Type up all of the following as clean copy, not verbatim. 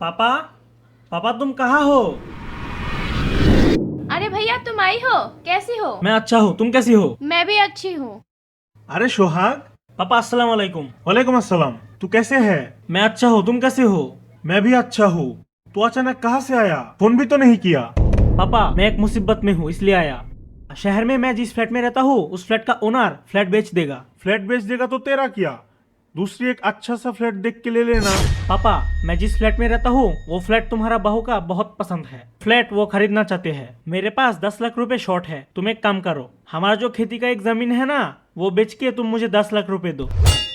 पापा पापा तुम कहाँ हो? अरे भैया तुम आई हो, कैसी हो? मैं अच्छा हूँ, तुम कैसी हो? मैं भी अच्छी हूँ। अरे सोहाग। पापा अस्सलाम वालेकुम। वालेकुम अस्सलाम। तू कैसे है? मैं अच्छा हूँ, तुम कैसे हो? मैं भी अच्छा हूँ। तू अचानक कहाँ से आया? फोन भी तो नहीं किया। पापा मैं एक मुसीबत में हूँ इसलिए आया। शहर में मैं जिस फ्लैट में रहता हूँ उस फ्लैट का ओनर फ्लैट बेच देगा। फ्लैट बेच देगा तो तेरा क्या? दूसरी एक अच्छा सा फ्लैट देख के ले लेना। पापा मैं जिस फ्लैट में रहता हूँ वो फ्लैट तुम्हारा बहू का बहुत पसंद है। फ्लैट वो खरीदना चाहते हैं। मेरे पास 10 लाख रुपए शॉर्ट है। तुम एक काम करो, हमारा जो खेती का एक जमीन है ना वो बेच के तुम मुझे 10 लाख रुपए दो।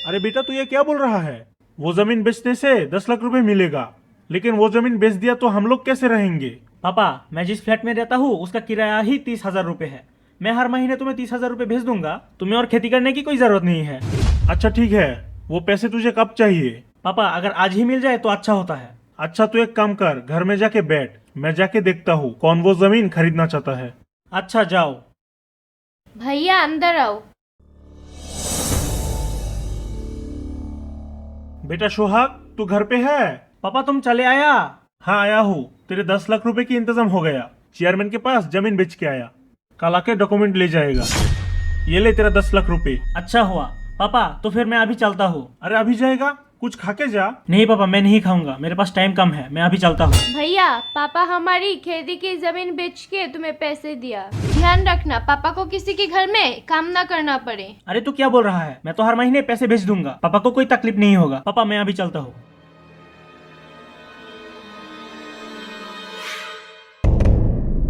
अरे बेटा तू ये क्या बोल रहा है? वो जमीन बेचने से 10 लाख रुपए मिलेगा, लेकिन वो जमीन बेच दिया तो हम लोग कैसे रहेंगे? पापा मैं जिस फ्लैट में रहता हूँ उसका किराया ही 30,000 रुपए है। मैं हर महीने तुम्हें 30,000 रुपए भेज दूंगा। तुम्हें और खेती करने की कोई जरूरत नहीं है। अच्छा ठीक है, वो पैसे तुझे कब चाहिए? पापा अगर आज ही मिल जाए तो अच्छा होता है। अच्छा तू एक काम कर, घर में जाके बैठ, मैं जाके देखता हूँ कौन वो जमीन खरीदना चाहता है। अच्छा जाओ। भैया अंदर आओ। बेटा सोहाग, तू घर पे है? पापा तुम चले आया? हाँ आया हूँ। तेरे 10 लाख रुपए की इंतजाम हो गया। चेयरमैन के पास जमीन बेच के आया, कल आके डॉक्यूमेंट ले जाएगा। ये ले तेरा 10 लाख रुपए। अच्छा हुआ। पापा तो फिर मैं अभी चलता हूँ। अरे अभी जाएगा? कुछ खा के जा। नहीं पापा मैं नहीं खाऊंगा, मेरे पास टाइम कम है, मैं अभी चलता हूँ। भैया पापा हमारी खेती की जमीन बेच के तुम्हें पैसे दिया। ध्यान रखना पापा को किसी के घर में काम ना करना पड़े। अरे तू क्या बोल रहा है? मैं तो हर महीने पैसे भेज दूंगा, पापा को कोई तकलीफ नहीं होगा। पापा मैं अभी चलता हूँ।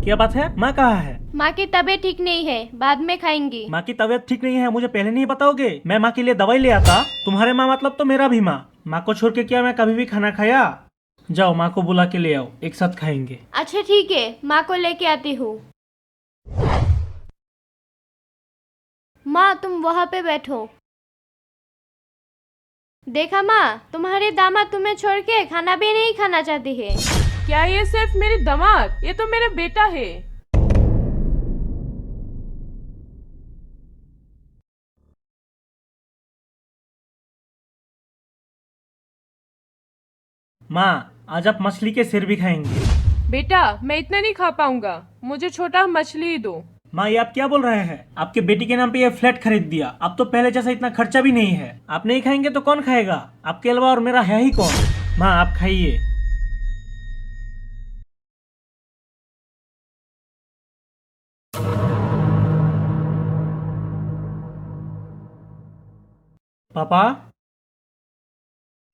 क्या बात है? माँ कहाँ है? माँ की तबीयत ठीक नहीं है, बाद में खाएंगी। माँ की तबीयत ठीक नहीं है, मुझे पहले नहीं बताओगे? मैं माँ के लिए दवाई ले आता। तुम्हारे माँ मतलब तो मेरा भी माँ। माँ को छोड़ के क्या मैं कभी भी खाना खाया? जाओ माँ को बुला के ले आओ, एक साथ खाएंगे। अच्छा ठीक है, माँ को लेके आती हूँ। माँ तुम वहाँ पे बैठो। देखा माँ, तुम्हारे दामाद तुम्हें छोड़ के खाना भी नहीं खाना चाहती है। क्या ये सिर्फ मेरे दामाद? ये तो मेरा बेटा है। माँ आज आप मछली के सिर भी खाएंगे। बेटा मैं इतना नहीं खा पाऊंगा, मुझे छोटा मछली ही दो। माँ ये आप क्या बोल रहे हैं? आपके बेटी के नाम पे ये फ्लैट खरीद दिया, अब तो पहले जैसा इतना खर्चा भी नहीं है। आप नहीं खाएंगे तो कौन खाएगा? आपके अलावा और मेरा है ही कौन? माँ आप खाइए। पापा।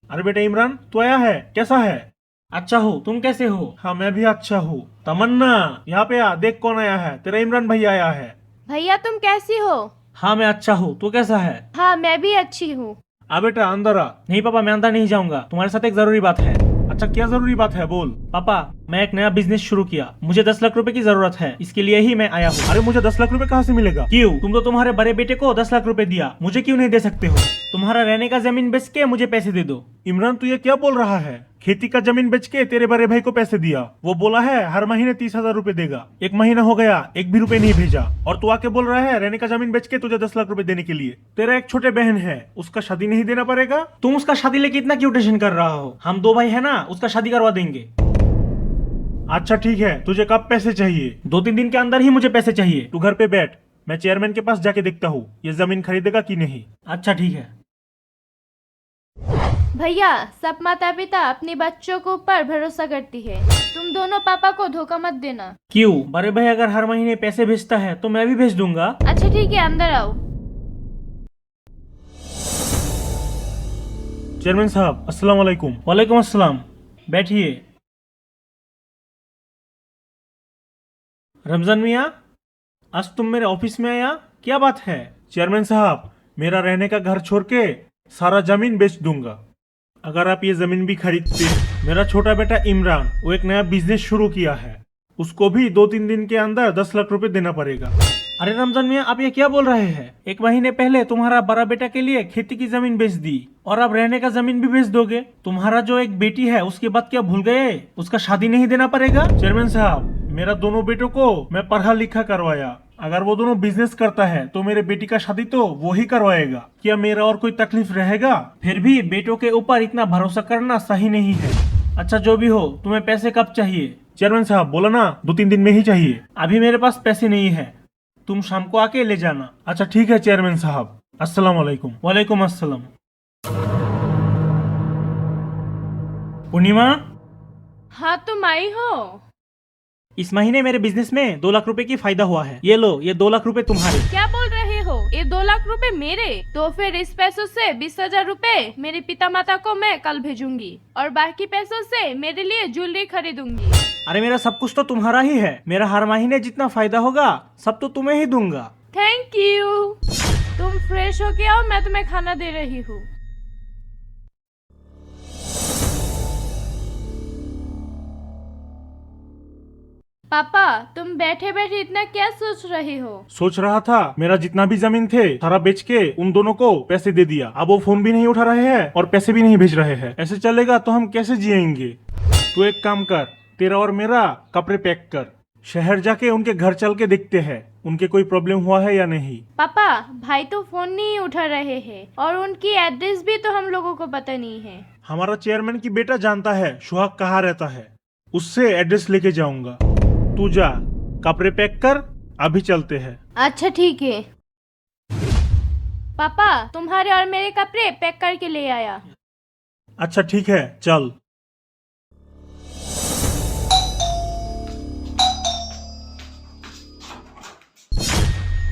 अरे बेटा इमरान, तू आया है? कैसा है? अच्छा हो, तुम कैसे हो? हाँ मैं भी अच्छा हूँ। तमन्ना यहाँ पे आ, देख कौन आया है। तेरा इमरान भैया आया है। भैया तुम कैसी हो? हाँ मैं अच्छा हूँ, तू कैसा है? हाँ मैं भी अच्छी हूँ। आ बेटा अंदर आ। नहीं पापा मैं अंदर नहीं जाऊंगा, तुम्हारे साथ एक जरूरी बात है। अच्छा क्या जरूरी बात है, बोल। पापा मैं एक नया बिजनेस शुरू किया, मुझे 10 लाख रुपए की जरूरत है, इसके लिए ही मैं आया हूँ। अरे मुझे 10 लाख रुपए कहाँ से मिलेगा? क्यों? तुम तो तुम्हारे बड़े बेटे को 10 लाख रुपए दिया, मुझे क्यों नहीं दे सकते हो? तुम्हारा रहने का जमीन बेच के मुझे पैसे दे दो। इमरान तू ये क्या बोल रहा है? खेती का जमीन बेच के तेरे बड़े भाई को पैसे दिया, वो बोला है हर महीने 30,000 रुपए देगा। 1 महीना हो गया, एक भी रुपए नहीं भेजा, और तू आके बोल रहा है रहने का जमीन बेच के तुझे 10 लाख रुपए देने के लिए। तेरा एक छोटे बहन है, उसका शादी नहीं देना पड़ेगा? तुम उसका शादी लेके इतना क्यों टेंशन कर रहा हो? हम 2 भाई है ना, उसका शादी करवा देंगे। अच्छा ठीक है, तुझे कब पैसे चाहिए? 2-3 दिन के अंदर ही मुझे पैसे चाहिए। तू घर पे बैठ, मैं चेयरमैन के पास जाके देखता हूँ ये जमीन खरीदेगा कि नहीं। अच्छा ठीक है। भैया सब माता पिता अपने बच्चों के ऊपर भरोसा करती है, तुम दोनों पापा को धोखा मत देना। क्यों? बड़े भाई अगर हर महीने पैसे भेजता है तो मैं भी भेज दूंगा। अच्छा ठीक है, अंदर आओ। चेयरमैन साहब अस्सलाम वालेकुम। वालेकुम अस्सलाम, बैठिए। रमजान मियाँ, आज तुम मेरे ऑफिस में आया, क्या बात है? चेयरमैन साहब मेरा रहने का घर छोड़ के सारा जमीन बेच दूंगा अगर आप ये जमीन भी खरीदते। मेरा छोटा बेटा इमरान वो एक नया बिजनेस शुरू किया है, उसको भी 2-3 दिन के अंदर 10 लाख रुपए देना पड़ेगा। अरे रमजान मियाँ आप ये क्या बोल रहे हैं? 1 महीने पहले तुम्हारा बड़ा बेटा के लिए खेती की जमीन बेच दी और अब रहने का जमीन भी बेच दोगे? तुम्हारा जो एक बेटी है उसके बाद क्या भूल गए? उसका शादी नहीं देना पड़ेगा? चेयरमैन साहब मेरा दोनों बेटों को मैं पढ़ा लिखा करवाया, अगर वो दोनों बिजनेस करता है तो मेरे बेटी का शादी तो वो ही करवाएगा। क्या मेरा और कोई तकलीफ रहेगा? फिर भी बेटों के ऊपर इतना भरोसा करना सही नहीं है। अच्छा जो भी हो, तुम्हें पैसे कब चाहिए? चेयरमैन साहब बोला ना 2-3 दिन में ही चाहिए। अभी मेरे पास पैसे नहीं है, तुम शाम को आके ले जाना। अच्छा ठीक है चेयरमैन साहब, अस्सलाम वालेकुम। वालेकुम अस्सलाम। पूर्णिमा, हाँ तुम आई हो? इस महीने मेरे बिजनेस में 2 लाख रुपए की फायदा हुआ है। ये लो, ये 2 लाख रुपए तुम्हारे। क्या बोल रहे हो? ये 2 लाख रुपए मेरे? तो फिर इस पैसों से 20,000 रुपए मेरे पिता माता को मैं कल भेजूंगी और बाकी पैसों से मेरे लिए ज्वेलरी खरीदूंगी। अरे मेरा सब कुछ तो तुम्हारा ही है, मेरा हर महीने जितना फायदा होगा सब तो तुम्हें ही दूंगा। Thank you. तुम फ्रेश हो के आओ, मैं तुम्हें खाना दे रही हूँ। पापा, तुम बैठे बैठे इतना क्या सोच रहे हो? सोच रहा था मेरा जितना भी जमीन थे सारा बेच के उन दोनों को पैसे दे दिया। अब वो फोन भी नहीं उठा रहे हैं और पैसे भी नहीं भेज रहे हैं। ऐसे चलेगा तो हम कैसे जिएंगे? तू एक काम कर, तेरा और मेरा कपड़े पैक कर, शहर जाके उनके घर चल के देखते हैं उनके कोई प्रॉब्लम हुआ है या नहीं। पापा, भाई तो फोन नहीं उठा रहे हैं और उनकी एड्रेस भी तो हम लोगों को पता नहीं है। हमारा चेयरमैन की बेटा जानता है सुहाग कहाँ रहता है, उससे एड्रेस लेके जाऊंगा। तू जा, कपड़े पैक कर, अभी चलते हैं। अच्छा ठीक है। पापा, तुम्हारे और मेरे कपड़े पैक करके ले आया। अच्छा ठीक है, चल।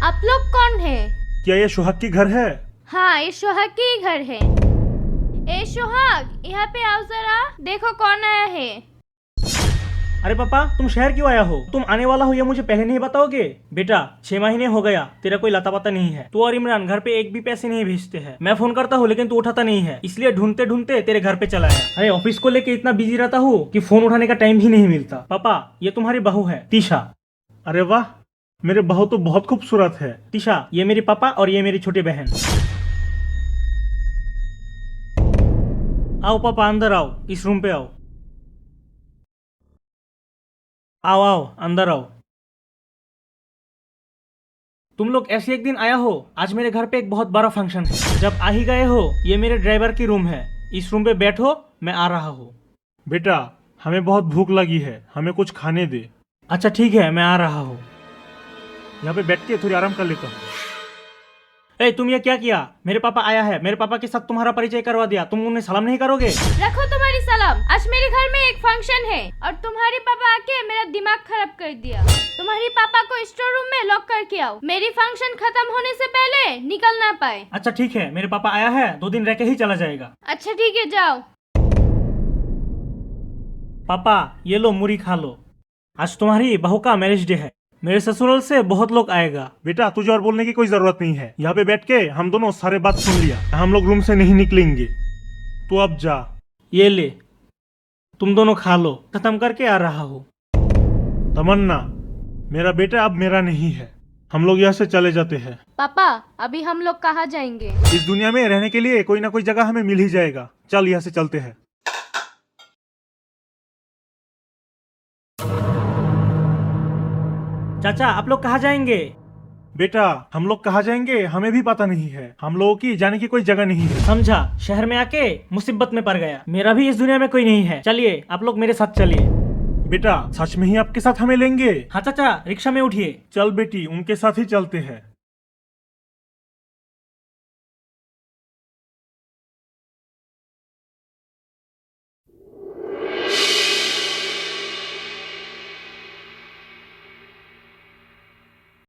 आप लोग कौन है? क्या ये सुहाग की घर है? हाँ, ये सोहाग की ही घर है। ए सोहाग, यहाँ पे आओ जरा, देखो कौन आया है। अरे पापा, तुम शहर क्यों आया हो? तुम आने वाला हो ये मुझे पहले नहीं बताओगे? बेटा 6 महीने हो गया, तेरा कोई लता पता नहीं है। तू और इमरान घर पे एक भी पैसे नहीं भेजते हैं। मैं फोन करता हूँ लेकिन तू उठाता नहीं है, इसलिए ढूंढते ढूंढते तेरे घर पे चला आया। अरे ऑफिस को लेके इतना बिजी रहता हूँ कि फोन उठाने का टाइम ही नहीं मिलता। पापा, ये तुम्हारी बहू है तीशा। अरे वाह, मेरे बहू तो बहुत खूबसूरत है। तीशा, ये मेरे पापा और ये मेरी छोटी बहन। आओ पापा, अंदर आओ, इस रूम पे आओ। आओ आओ, अंदर आओ। तुम लोग ऐसे एक दिन आया हो, आज मेरे घर पे एक बहुत बड़ा फंक्शन है। जब आ ही गए हो, ये मेरे ड्राइवर की रूम है, इस रूम पे बैठो, मैं आ रहा हूँ। बेटा हमें बहुत भूख लगी है, हमें कुछ खाने दे। अच्छा ठीक है, मैं आ रहा हूँ। यहाँ पे बैठ के थोड़ी आराम कर लेता हूँ। ए, तुम ये क्या किया? मेरे पापा आया है, मेरे पापा के साथ तुम्हारा परिचय करवा दिया, तुम उन्हें सलाम नहीं करोगे? रखो तुम्हारी सलाम। आज मेरे घर में एक फंक्शन है और तुम्हारे पापा आके मेरा दिमाग खराब कर दिया। तुम्हारी पापा को स्टोर रूम में लॉक करके आओ, मेरी फंक्शन खत्म होने से पहले निकल ना पाए। अच्छा ठीक है, मेरे पापा आया है, 2 दिन रह के ही चला जाएगा। अच्छा ठीक है, जाओ। पापा ये लो, मूरी खा लो, आज तुम्हारी बहू का मैरिज डे है, मेरे ससुराल से बहुत लोग आएगा। बेटा तुझे और बोलने की कोई जरूरत नहीं है, यहाँ पे बैठ के हम दोनों सारे बात सुन लिया, हम लोग रूम से नहीं निकलेंगे। तू अब जा। ये ले, तुम दोनों खा लो, खत्म करके आ रहा हूँ। तमन्ना, मेरा बेटा अब मेरा नहीं है, हम लोग यहाँ से चले जाते हैं। पापा, अभी हम लोग कहाँ जाएंगे? इस दुनिया में रहने के लिए कोई ना कोई जगह हमें मिल ही जाएगा। चल यहाँ से चलते हैं। चाचा, आप लोग कहाँ जाएंगे? बेटा हम लोग कहाँ जाएंगे हमें भी पता नहीं है, हम लोगों की जाने की कोई जगह नहीं है। समझा, शहर में आके मुसीबत में पड़ गया। मेरा भी इस दुनिया में कोई नहीं है, चलिए आप लोग मेरे साथ चलिए। बेटा सच में ही आपके साथ हमें लेंगे? हाँ चाचा, रिक्शा में उठिए। चल बेटी, उनके साथ ही चलते हैं।